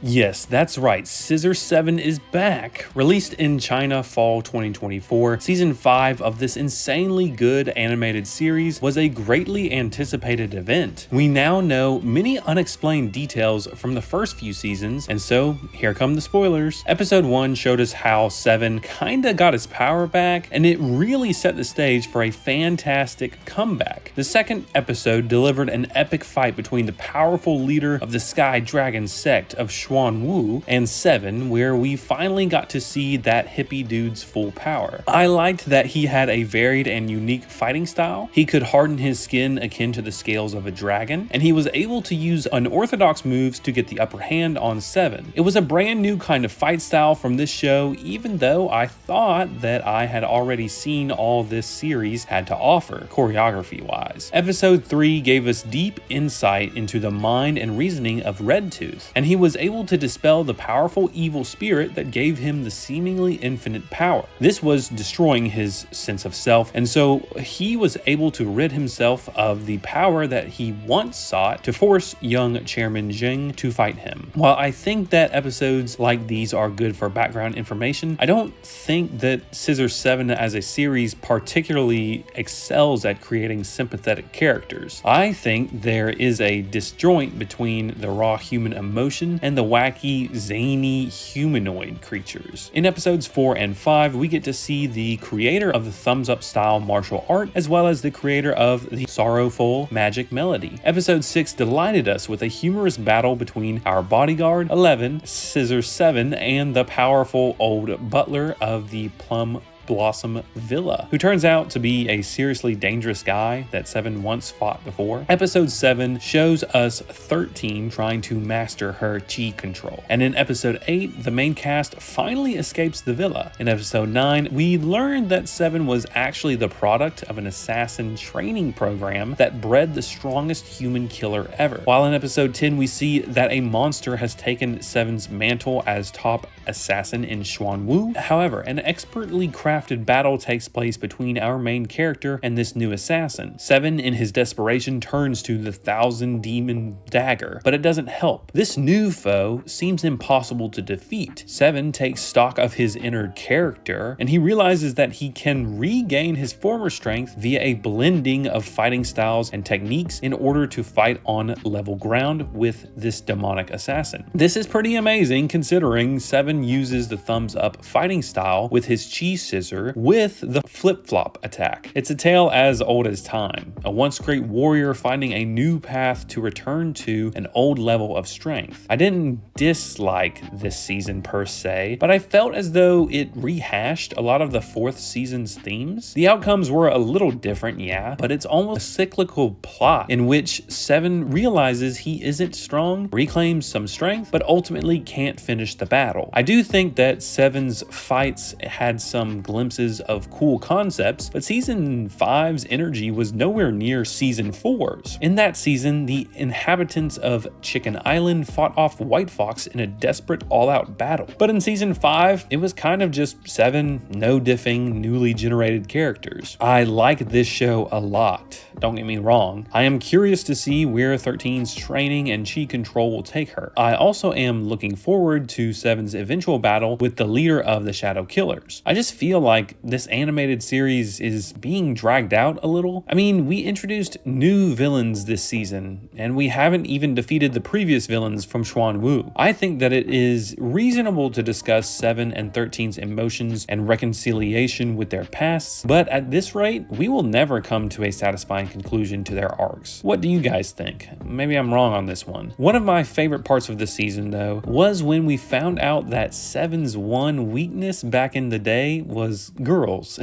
Yes, that's right. Scissor Seven is back. Released in China fall 2024, season 5 of this insanely good animated series was a greatly anticipated event. We now know many unexplained details from the first few seasons, and so here come the spoilers. Episode 1 showed us how Seven kinda got his power back, and it really set the stage for a fantastic comeback. The second episode delivered an epic fight between the powerful leader of the Sky Dragon sect of Xuan Wu and Seven, where we finally got to see that hippie dude's full power. I liked that he had a varied and unique fighting style. He could harden his skin akin to the scales of a dragon, and he was able to use unorthodox moves to get the upper hand on Seven. It was a brand new kind of fight style from this show, even though I thought that I had already seen all this series had to offer, choreography wise. Episode 3 gave us deep insight into the mind and reasoning of Red Tooth, and he was able to dispel the powerful evil spirit that gave him the seemingly infinite power. This was destroying his sense of self, and so he was able to rid himself of the power that he once sought to force young Chairman Jing to fight him. While I think that episodes like these are good for background information, I don't think that Scissor Seven as a series particularly excels at creating sympathetic characters. I think there is a disjoint between the raw human emotion and the wacky, zany humanoid creatures. In episodes 4 and 5, we get to see the creator of the thumbs up style martial art, as well as the creator of the sorrowful magic melody. Episode 6 delighted us with a humorous battle between our bodyguard, 11, Scissor Seven, and the powerful old butler of the Plum Blossom Villa, who turns out to be a seriously dangerous guy that Seven once fought before. Episode 7 shows us 13 trying to master her chi control. And in episode 8, the main cast finally escapes the villa. In episode 9, we learned that Seven was actually the product of an assassin training program that bred the strongest human killer ever. While in episode 10, we see that a monster has taken Seven's mantle as top assassin in Xuan Wu. However, an expertly crafted battle takes place between our main character and this new assassin. Seven, in his desperation, turns to the Thousand Demon Dagger, but it doesn't help. This new foe seems impossible to defeat. Seven takes stock of his inner character, and he realizes that he can regain his former strength via a blending of fighting styles and techniques in order to fight on level ground with this demonic assassin. This is pretty amazing considering Seven uses the thumbs up fighting style with his chi scissor with the flip-flop attack. It's a tale as old as time, a once great warrior finding a new path to return to an old level of strength. I didn't dislike this season per se, but I felt as though it rehashed a lot of the fourth season's themes. The outcomes were a little different, yeah, but it's almost a cyclical plot in which Seven realizes he isn't strong, reclaims some strength, but ultimately can't finish the battle. I do think that Seven's fights had some glimpses of cool concepts, but season 5's energy was nowhere near season 4's. In that season, the inhabitants of Chicken Island fought off White Fox in a desperate all-out battle. But in season 5, it was kind of just 7 no-diffing, newly generated characters. I like this show a lot, don't get me wrong. I am curious to see where 13's training and chi control will take her. I also am looking forward to 7's eventual battle with the leader of the Shadow Killers. I just feel like this animated series is being dragged out a little. I mean, we introduced new villains this season, and we haven't even defeated the previous villains from Xuan Wu. I think that it is reasonable to discuss 7 and 13's emotions and reconciliation with their pasts, but at this rate, we will never come to a satisfying conclusion to their arcs. What do you guys think? Maybe I'm wrong on this one. One of my favorite parts of the season, though, was when we found out that 7's one weakness back in the day was girls.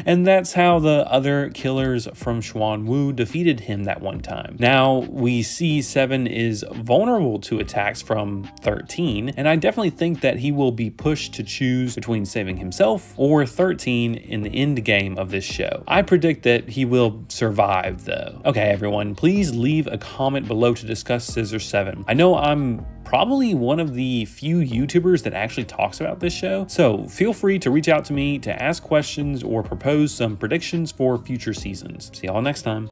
And that's how the other killers from Xuan Wu defeated him that one time. Now we see 7 is vulnerable to attacks from 13, and I definitely think that he will be pushed to choose between saving himself or 13 in the end game of this show. I predict that he will survive though. Okay everyone, please leave a comment below to discuss Scissor 7. I know I'm probably one of the few YouTubers that actually talks about this show, so feel free to reach out to me to ask questions or propose some predictions for future seasons. See y'all next time.